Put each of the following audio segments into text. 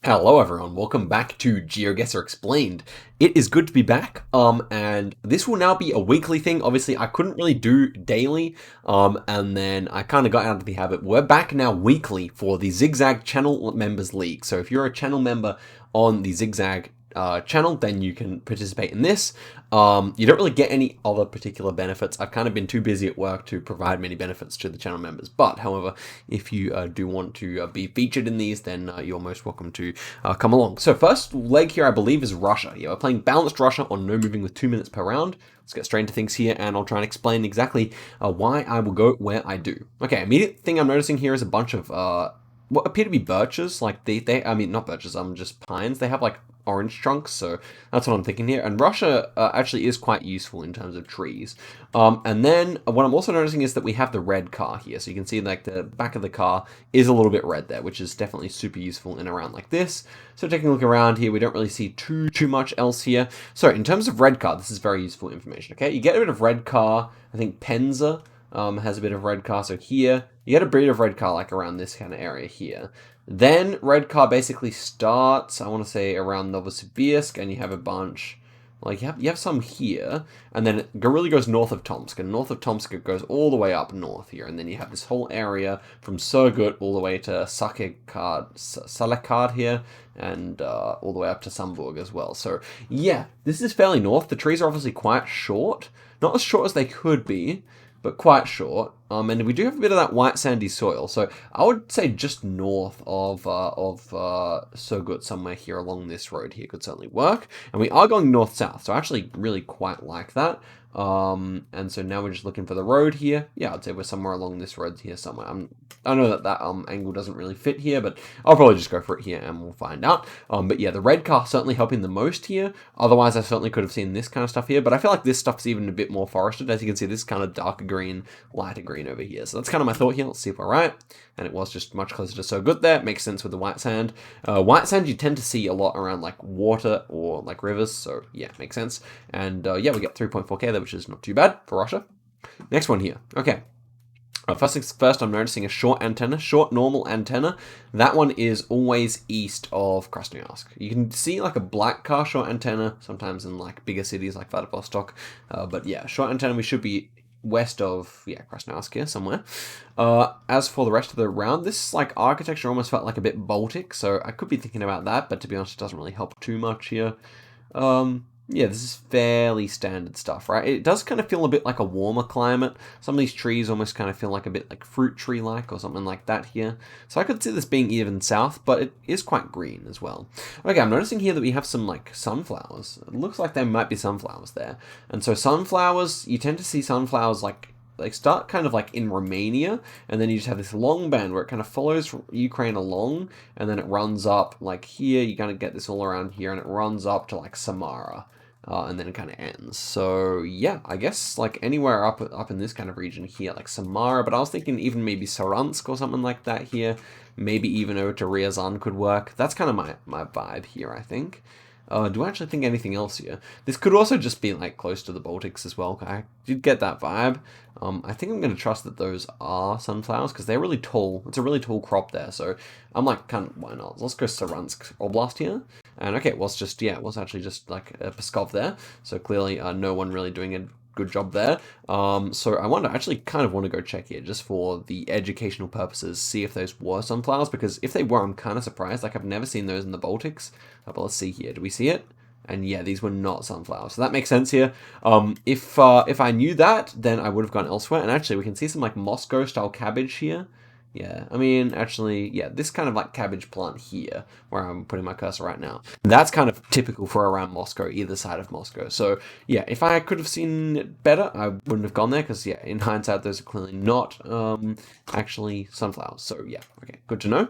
Hello everyone, welcome back to Geoguessr Explained. It is good to be back, and this will now be a weekly thing. Obviously, I couldn't really do daily, and then I kind of got out of the habit. We're back now weekly for the Zigzag Channel Members League. So if you're a channel member on the Zigzag channel, then you can participate in this. You don't really get any other particular benefits. I've kind of been too busy at work to provide many benefits to the channel members. But, however, if you do want to be featured in these, then you're most welcome to come along. So first leg here, I believe, is Russia. Yeah, we're playing balanced Russia on no moving with 2 minutes per round. Let's get straight into things here, and I'll try and explain exactly why I will go where I do. Okay, immediate thing I'm noticing here is a bunch of what appear to be birches. Like I mean, not birches, just pines. They have like orange trunks, so that's what I'm thinking here. And Russia actually is quite useful in terms of trees. And then what I'm also noticing is that we have the red car here. So you can see like the back of the car is a little bit red there, which is definitely super useful in a round like this. So taking a look around here, we don't really see too much else here. So in terms of red car, this is very useful information, okay? You get a bit of red car. I think Penza has a bit of red car. So here, you get a bit of red car like around this kind of area here. Then red car basically starts, I want to say, around Novosibirsk, and you have a bunch, like you have some here, and then it really goes north of Tomsk, and north of Tomsk it goes all the way up north here, and then you have this whole area from Surgut all the way to Salekard here, and all the way up to Samburg as well. So yeah, this is fairly north. The trees are obviously quite short, not as short as they could be, but quite short. And we do have a bit of that white sandy soil. So I would say just north of Surgut, somewhere here along this road here could certainly work. And we are going north-south, so I actually really quite like that. And so now we're just looking for the road here. Yeah, I'd say we're somewhere along this road here somewhere. I know that angle doesn't really fit here, but I'll probably just go for it here and we'll find out. But yeah, the red car certainly helping the most here. Otherwise, I certainly could have seen this kind of stuff here, but I feel like this stuff's even a bit more forested. As you can see, this is kind of darker green, lighter green over here. So that's kind of my thought here. Let's see if we're right. And it was just much closer to Surgut there. It makes sense with the white sand. White sand you tend to see a lot around like water or like rivers. So yeah, makes sense. And yeah, we get 3.4k there, which is not too bad for Russia. Next one here. Okay. First things first, I'm noticing a short antenna, short normal antenna. That one is always east of Krasnoyarsk. You can see like a black car short antenna, sometimes in like bigger cities like Vladivostok. But yeah, short antenna, we should be west of, yeah, Krasnoyarsk here somewhere. As for the rest of the round, this like architecture almost felt like a bit Baltic, so I could be thinking about that, but to be honest, it doesn't really help too much here. Yeah, this is fairly standard stuff, right? It does kind of feel a bit like a warmer climate. Some of these trees almost kind of feel like a bit like fruit tree-like or something like that here. So I could see this being even south, but it is quite green as well. Okay, I'm noticing here that we have some like sunflowers. It looks like there might be sunflowers there. And so sunflowers, you tend to see sunflowers like they start kind of like in Romania, and then you just have this long band where it kind of follows Ukraine along, and then it runs up like here. You kind of get this all around here, and it runs up to like Samara. And then it kind of ends. So yeah, I guess like anywhere up in this kind of region here, like Samara, but I was thinking even maybe Saransk or something like that here. Maybe even over to Ryazan could work. That's kind of my vibe here, I think. Do I actually think anything else here? This could also just be like close to the Baltics as well. I did get that vibe. I think I'm going to trust that those are sunflowers because they're really tall. It's a really tall crop there. So I'm like, kind of, why not? Let's go Saransk Oblast here. And okay, well, it's just, yeah, it was actually just like Pskov there. So clearly no one really doing a good job there. So I actually kind of want to go check here just for the educational purposes, see if those were sunflowers, because if they were, I'm kind of surprised. Like I've never seen those in the Baltics. But let's see here. Do we see it? And yeah, these were not sunflowers. So that makes sense here. If I knew that, then I would have gone elsewhere. And actually, we can see some like Moscow-style cabbage here. Yeah, I mean, actually, yeah, this kind of like cabbage plant here, where I'm putting my cursor right now, that's kind of typical for around Moscow, either side of Moscow. So yeah, if I could have seen it better, I wouldn't have gone there, because yeah, in hindsight, those are clearly not actually sunflowers. So yeah, okay, good to know.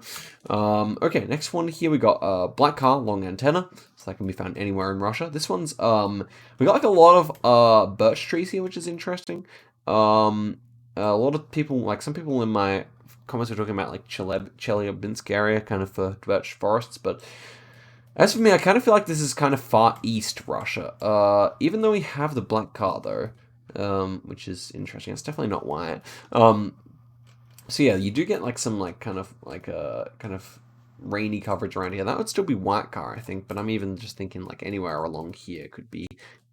Okay, next one here, we got black car, long antenna, so that can be found anywhere in Russia. This one's, we got like a lot of birch trees here, which is interesting. A lot of people, like some people in my comments were talking about like Chelyabinsk area, kind of for birch forests, but as for me, I kind of feel like this is kind of far east Russia. Even though we have the black car though, which is interesting. It's definitely not white. So yeah, you do get like some like kind of rainy coverage around here. That would still be white car, I think, but I'm even just thinking like anywhere along here could be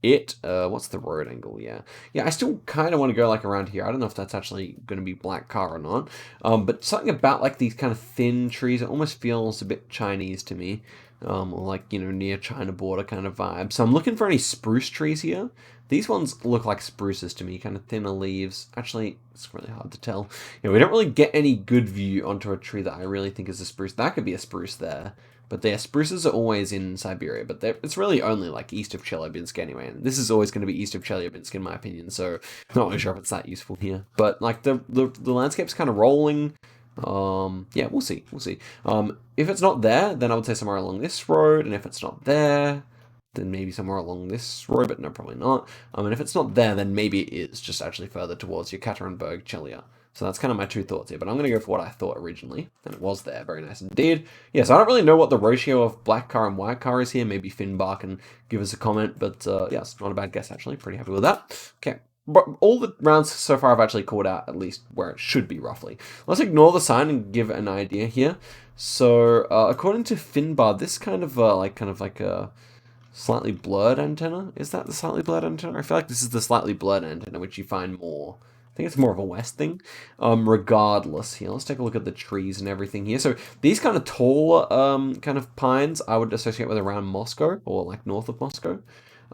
it. What's the road angle? Yeah. Yeah, I still kind of want to go like around here. I don't know if that's actually going to be black car or not. But something about like these kind of thin trees, it almost feels a bit Chinese to me. Or like, you know, near China border kind of vibe. So I'm looking for any spruce trees here. These ones look like spruces to me, kind of thinner leaves. Actually, it's really hard to tell. You know, we don't really get any good view onto a tree that I really think is a spruce. That could be a spruce there. But their spruces are always in Siberia, but it's really only like east of Chelyabinsk anyway. And this is always going to be east of Chelyabinsk in my opinion, so I'm not really sure if it's that useful here. But like the landscape's kind of rolling. Yeah, we'll see. We'll see. If it's not there, then I would say somewhere along this road, and if it's not there, then maybe somewhere along this road, but no, probably not. And if it's not there, then maybe it is just actually further towards Yekaterinburg, Chelia. So that's kind of my two thoughts here, but I'm going to go for what I thought originally, and it was there. Very nice indeed. Yeah, so I don't really know what the ratio of black car and white car is here. Maybe Finbar can give us a comment, but yeah, it's not a bad guess, actually. Pretty happy with that. Okay, but all the rounds so far I've actually called out at least where it should be, roughly. Let's ignore the sign and give an idea here. So, according to Finbar, this kind of like a slightly blurred antenna. Is that the slightly blurred antenna? I feel like this is the slightly blurred antenna, which you find more. I think it's more of a west thing. Regardless, here, let's take a look at the trees and everything here. So these kind of tall kind of pines I would associate with around Moscow or like north of Moscow.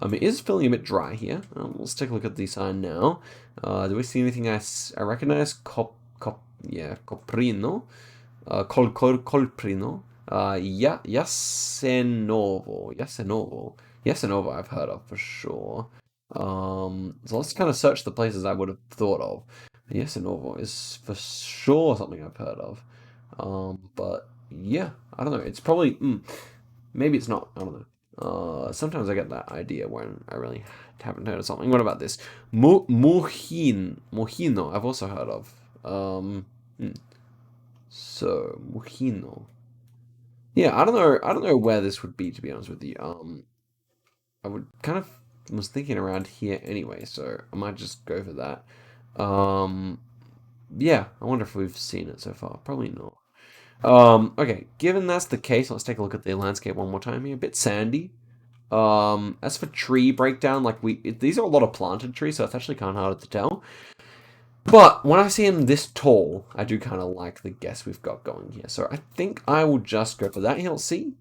It is feeling a bit dry here. Let's take a look at the sign now. Do we see anything I recognize? Yeah, Coprino. Colprino. Yasenovo I've heard of for sure. So let's kind of search the places I would have thought of. Yasenovo is for sure something I've heard of. But yeah, I don't know. It's probably, maybe it's not. I don't know. Sometimes I get that idea when I really haven't heard of something. What about this? Mojino, I've also heard of. So, Mojino. Yeah, I don't know. I don't know where this would be, to be honest with you. I would kind of was thinking around here anyway, so I might just go for that. Um, yeah, I wonder if we've seen it so far. Probably not. Okay, given that's the case, let's take a look at the landscape one more time here. A bit sandy. As for tree breakdown, like these are a lot of planted trees, so it's actually kind of hard to tell. But when I see him this tall, I do kind of like the guess we've got going here. So I think I will just go for that here. Let's see.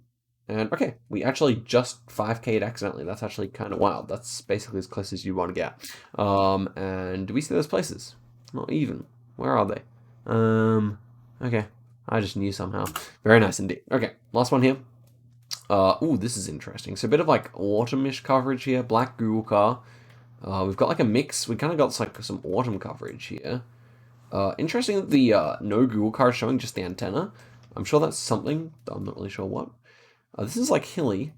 And okay, we actually just 5K'd accidentally. That's actually kind of wild. That's basically as close as you want to get. And do we see those places? Not even. Where are they? Okay. I just knew somehow. Very nice indeed. Okay, last one here. Ooh, this is interesting. So a bit of like autumnish coverage here. Black Google car. We've got like a mix. We kind of got like some autumn coverage here. Interesting that the no Google car is showing just the antenna. I'm sure that's something. I'm not really sure what. This is like hilly.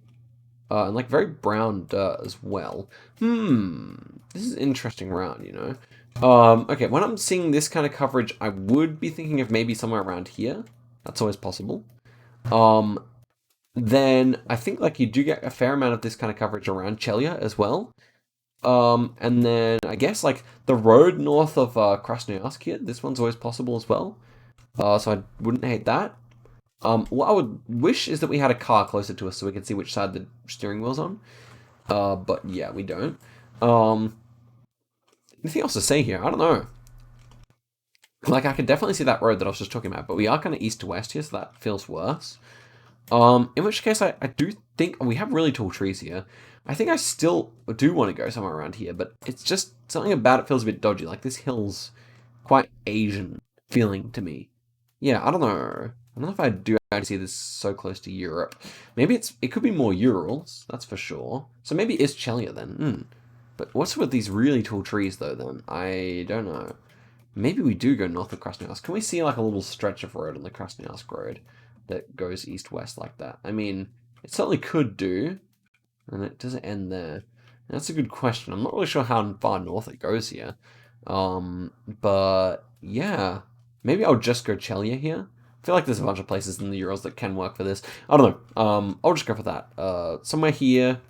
And like very brown dirt as well. This is an interesting round, you know. Okay, when I'm seeing this kind of coverage, I would be thinking of maybe somewhere around here. That's always possible. Then I think like you do get a fair amount of this kind of coverage around Chelia as well. And then I guess like the road north of Krasnoyarsk here, this one's always possible as well. So I wouldn't hate that. What I would wish is that we had a car closer to us so we could see which side the steering wheel's on. But yeah, we don't. Anything else to say here? I don't know. Like, I could definitely see that road that I was just talking about, but we are kind of east to west here, so that feels worse. In which case, I do think we have really tall trees here. I think I still do want to go somewhere around here, but it's just something about it feels a bit dodgy. Like, this hill's quite Asian feeling to me. Yeah, I don't know. I don't know if I do actually see this so close to Europe. Maybe it could be more Urals, that's for sure. So maybe it's Chelia then. But what's with these really tall trees though then? I don't know. Maybe we do go north of Krasnoyarsk. Can we see like a little stretch of road on the Krasnoyarsk road that goes east-west like that? I mean, it certainly could do. And it doesn't end there. That's a good question. I'm not really sure how far north it goes here. But yeah. Maybe I'll just go Chelia here. I feel like there's a bunch of places in the Urals that can work for this. I don't know. I'll just go for that. Somewhere here,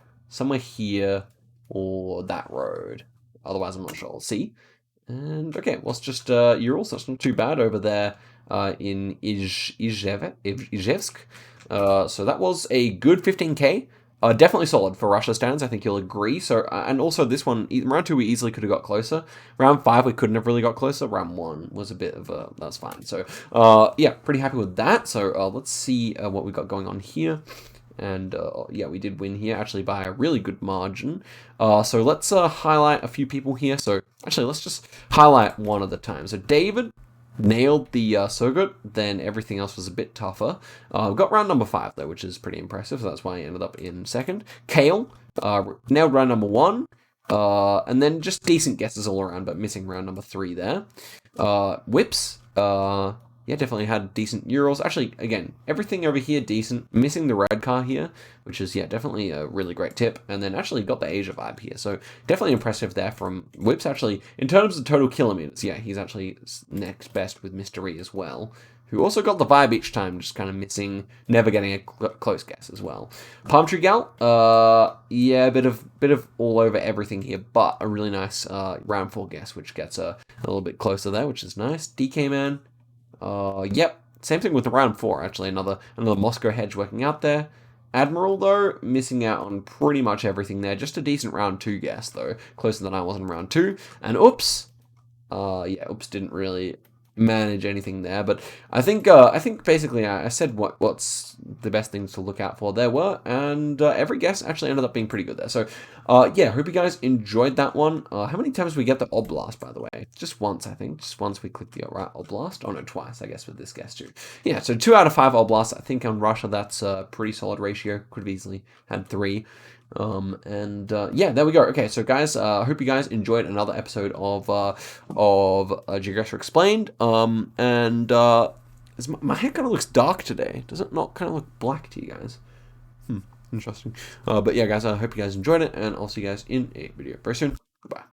or that road. Otherwise, I'm not sure. See? And okay, well, it's just Urals. That's not too bad over there. in Izhevsk. So that was a good 15k. Definitely solid for Russia stands, I think you'll agree. So, and also this one, round 2 we easily could have got closer. Round 5 we couldn't have really got closer. Round 1 was a bit of a, that's fine. So, yeah, pretty happy with that. So, let's see what we got going on here. And yeah, we did win here actually by a really good margin. So let's highlight a few people here. So actually, let's just highlight one at a time. So David nailed the circuit, then everything else was a bit tougher. We got round number 5 though, which is pretty impressive. So that's why he ended up in second. Kale nailed round number 1. And then just decent guesses all around, but missing round number 3 there. Whips, yeah, definitely had decent Urals. Actually, again, everything over here decent. Missing the red car here, which is, yeah, definitely a really great tip. And then actually got the Asia vibe here. So definitely impressive there from Whips. Actually, in terms of total kilometers, yeah, he's actually next best with Mystery as well, who also got the vibe each time, just kind of missing, never getting a close guess as well. Palm Tree Gal, yeah, a bit of all over everything here, but a really nice round 4 guess, which gets a little bit closer there, which is nice. DK Man, yep, same thing with the round 4, actually, another Moscow hedge working out there. Admiral, though, missing out on pretty much everything there. Just a decent round 2 guess, though, closer than I was in round 2. And Oops, yeah, Oops didn't really manage anything there, but I think basically I said what's the best things to look out for there were, and every guess actually ended up being pretty good there. So yeah, hope you guys enjoyed that one. How many times did we get the Oblast, by the way? Just once, I think. Just once we clicked the right Oblast. Oh no, twice, I guess, with this guess too. Yeah, so 2 out of 5 Oblasts. I think on Russia that's a pretty solid ratio. Could have easily had 3. Yeah, there we go. Okay, so guys, I hope you guys enjoyed another episode of Geoguessr Explained. My hair kind of looks dark today. Does it not kind of look black to you guys? Interesting. But yeah, guys, I hope you guys enjoyed it, and I'll see you guys in a video very soon. Goodbye.